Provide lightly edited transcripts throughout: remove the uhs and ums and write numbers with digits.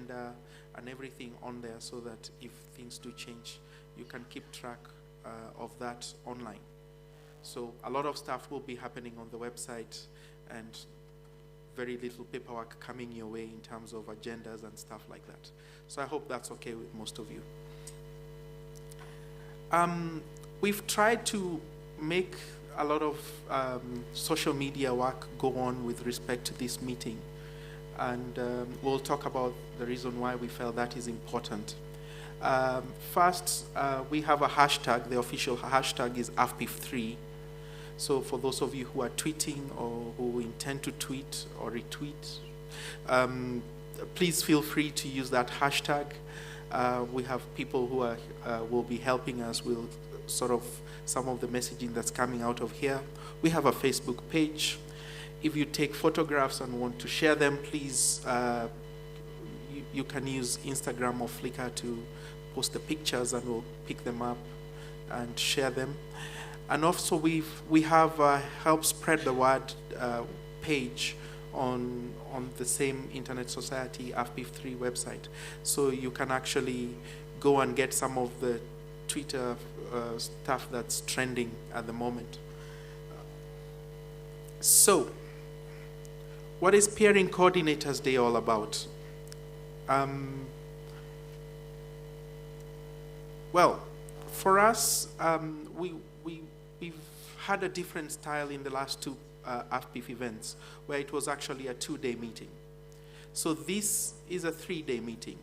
agenda and everything on there, so that if things do change, you can keep track of that online. So a lot of stuff will be happening on the website, and very little paperwork coming your way in terms of agendas and stuff like that. So I hope that's okay with most of you. We've tried to make a lot of social media work go on with respect to this meeting, and we'll talk about the reason why we felt that is important. First, we have a hashtag. The official hashtag is AfPIF3. So for those of you who are tweeting or who intend to tweet or retweet, please feel free to use that hashtag. We have people who are will be helping us with sort of some of the messaging that's coming out of here. We have a Facebook page. If you take photographs and want to share them, please, you can use Instagram or Flickr to post the pictures, and we'll pick them up and share them. And also we have a Help Spread the Word page on the same Internet Society AfPIF3 website. So you can actually go and get some of the Twitter stuff that's trending at the moment. So, what is Peering Coordinators Day all about? Well, for us, we've had a different style in the last two AfPIF events, where it was actually a 2-day meeting. So this is a 3-day meeting.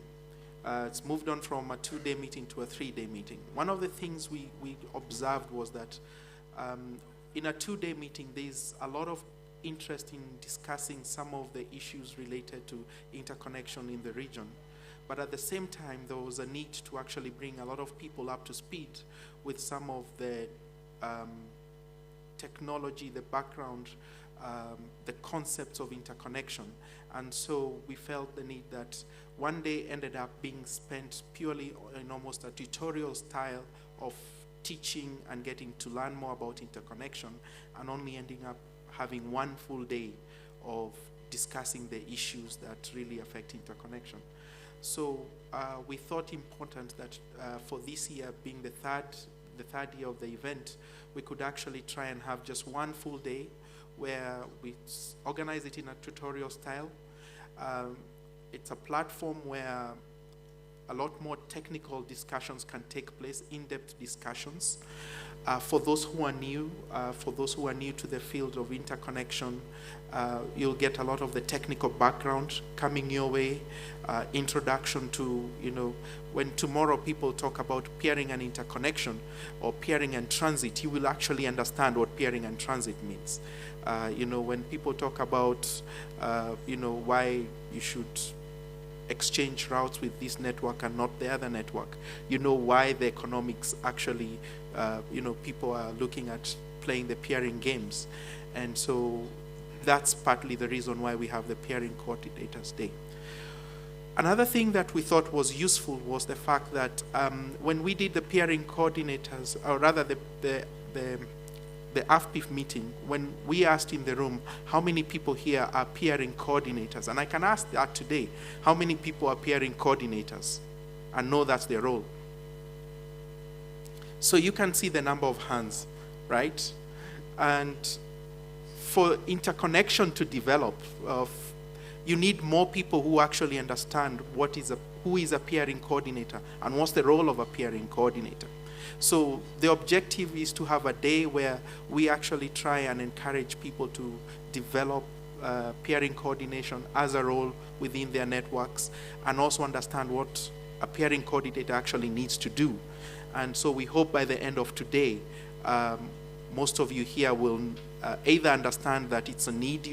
It's moved on from a 2-day meeting to a 3-day meeting. One of the things we observed was that in a 2-day meeting, there's a lot of interest in discussing some of the issues related to interconnection in the region. But at the same time, there was a need to actually bring a lot of people up to speed with some of the technology, the background, the concepts of interconnection. And so we felt the need that one day ended up being spent purely in almost a tutorial style of teaching and getting to learn more about interconnection, and only ending up having one full day of discussing the issues that really affect interconnection. So we thought important that for this year, being the third year of the event, we could actually try and have just one full day where we organize it in a tutorial style. It's a platform where a lot more technical discussions can take place, in-depth discussions. For those who are new, to the field of interconnection, you'll get a lot of the technical background coming your way, introduction to, when tomorrow people talk about peering and interconnection or peering and transit, you will actually understand what peering and transit means. When people talk about, why you should exchange routes with this network and not the other network, why the economics actually, people are looking at playing the peering games. And so that's partly the reason why we have the Peering Coordinators Day. Another thing that we thought was useful was the fact that when we did the peering coordinators, or rather the AfPIF meeting, when we asked in the room, how many people here are peering coordinators? And I can ask that today, how many people are peering coordinators and know that's their role? So you can see the number of hands, right? And for interconnection to develop, you need more people who actually understand who is a peering coordinator and what's the role of a peering coordinator. So the objective is to have a day where we actually try and encourage people to develop peering coordination as a role within their networks, and also understand what a peering coordinator actually needs to do. And so we hope by the end of today, most of you here will either understand that it's a need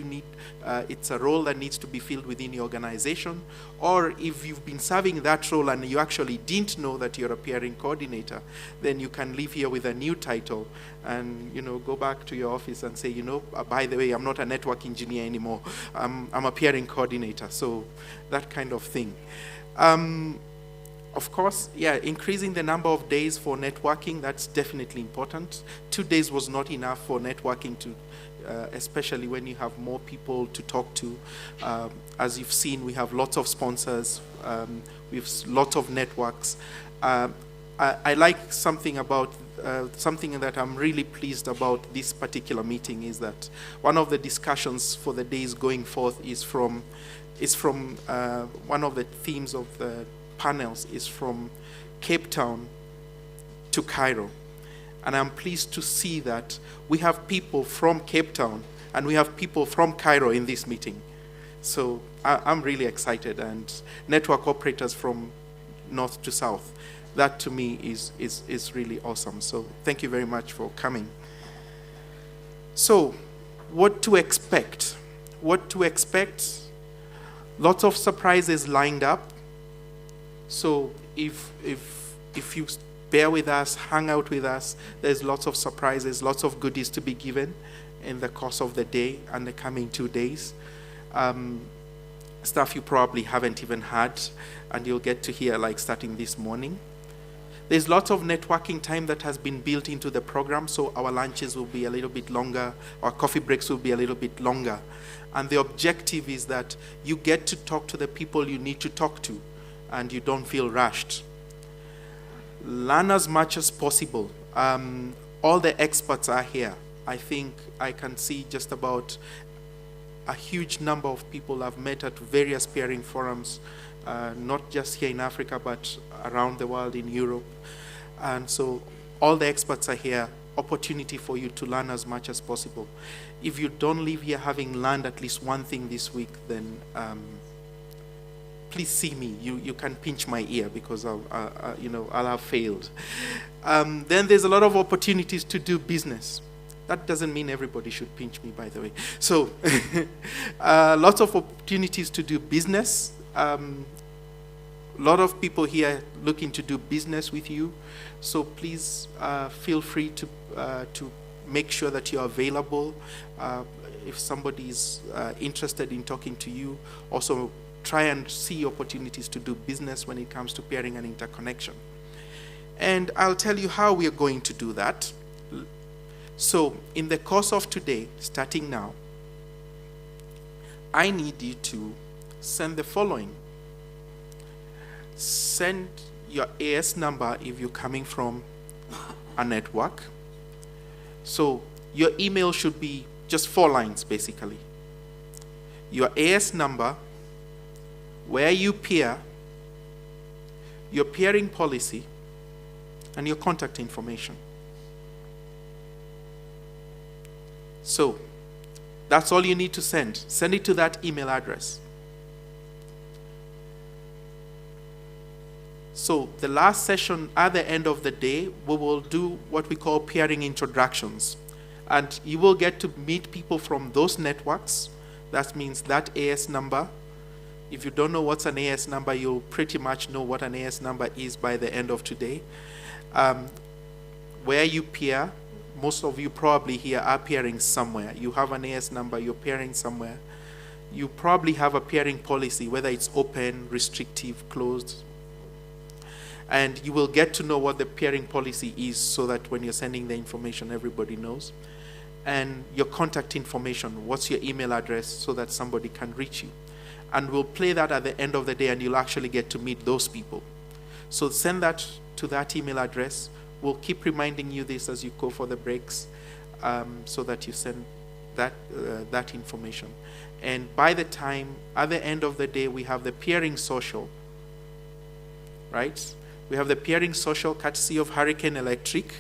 it's a role that needs to be filled within your organization, or if you've been serving that role and you actually didn't know that you're a peering coordinator, then you can leave here with a new title and go back to your office and say, by the way, I'm not a network engineer anymore, I'm a peering coordinator. So that kind of thing. Of course, yeah, increasing the number of days for networking, that's definitely important. 2 days was not enough for networking, to, especially when you have more people to talk to. As you've seen, we have lots of sponsors, we have lots of networks. I like something about, something that I'm really pleased about this particular meeting is that one of the discussions for the days going forth is from one of the themes of the panels is from Cape Town to Cairo. And I'm pleased to see that we have people from Cape Town and we have people from Cairo in this meeting. So I'm really excited, and network operators from north to south. That to me is really awesome. So thank you very much for coming. So what to expect? What to expect? Lots of surprises lined up. So if you bear with us, hang out with us, there's lots of surprises, lots of goodies to be given in the course of the day and the coming 2 days. Stuff you probably haven't even had, and you'll get to hear like starting this morning. There's lots of networking time that has been built into the program, so our lunches will be a little bit longer, our coffee breaks will be a little bit longer. And the objective is that you get to talk to the people you need to talk to, and you don't feel rushed. Learn as much as possible. All the experts are here. I think I can see just about a huge number of people I've met at various peering forums, not just here in Africa, but around the world, in Europe. And so all the experts are here. Opportunity for you to learn as much as possible. If you don't leave here having learned at least one thing this week, then please see me. You can pinch my ear, because I'll have failed. Then there's a lot of opportunities to do business. That doesn't mean everybody should pinch me, by the way. So lots of opportunities to do business. A lot of people here looking to do business with you. So please feel free to make sure that you're available. If somebody is interested in talking to you, also try and see opportunities to do business when it comes to pairing and interconnection. And I'll tell you how we are going to do that. So in the course of today, starting now, I need you to send the following. Send your AS number if you're coming from a network. So your email should be just 4 lines, basically. Your AS number, where you peer, your peering policy, and your contact information. So that's all you need to send. Send it to that email address. So the last session at the end of the day, we will do what we call peering introductions. And you will get to meet people from those networks. That means that AS number. If you don't know what's an AS number, you'll pretty much know what an AS number is by the end of today. Where you peer, most of you probably here are peering somewhere. You have an AS number, you're peering somewhere. You probably have a peering policy, whether it's open, restrictive, closed. And you will get to know what the peering policy is, so that when you're sending the information, everybody knows. And your contact information, what's your email address, so that somebody can reach you. And we'll play that at the end of the day, and you'll actually get to meet those people. So send that to that email address. We'll keep reminding you this as you go for the breaks, so that you send that information. And by the time, at the end of the day, we have the peering social, right? We have the peering social courtesy of Hurricane Electric.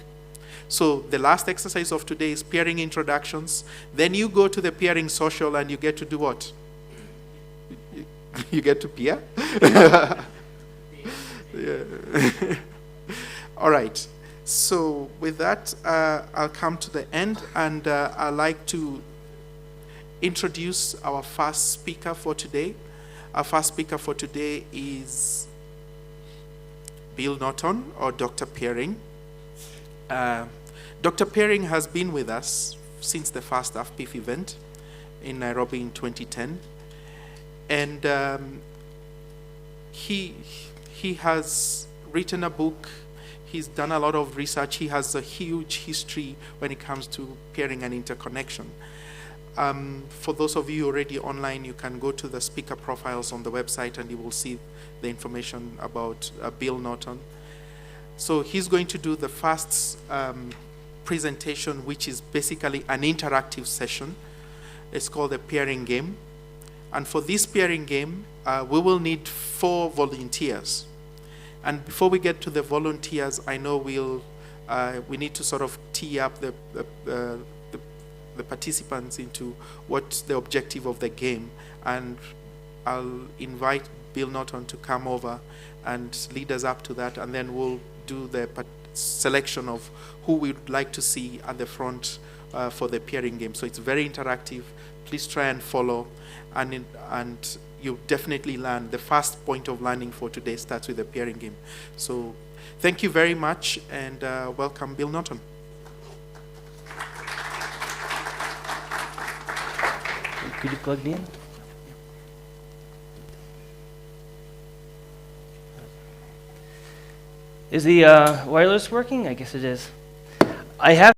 So the last exercise of today is peering introductions. Then you go to the peering social and you get to do what? You get to peer? Yeah. All right. So with that, I'll come to the end, and I'd like to introduce our first speaker for today. Our first speaker for today is Bill Norton, or Dr. Peering. Dr. Peering has been with us since the first AfPIF event in Nairobi in 2010. And he he has written a book. He's done a lot of research. He has a huge history when it comes to peering and interconnection. For those of you already online, you can go to the speaker profiles on the website and you will see the information about Bill Norton. So he's going to do the first presentation, which is basically an interactive session. It's called a peering game. And for this peering game, we will need 4 volunteers. And before we get to the volunteers, I know we need to sort of tee up the participants into what's the objective of the game. And I'll invite Bill Norton to come over and lead us up to that, and then we'll do the selection of who we'd like to see at the front for the peering game. So it's very interactive. Please try and follow, and you'll definitely learn. The first point of learning for today starts with the peering game. So thank you very much, and welcome, Bill Norton. Could you plug me in? Is the wireless working? I guess it is. I have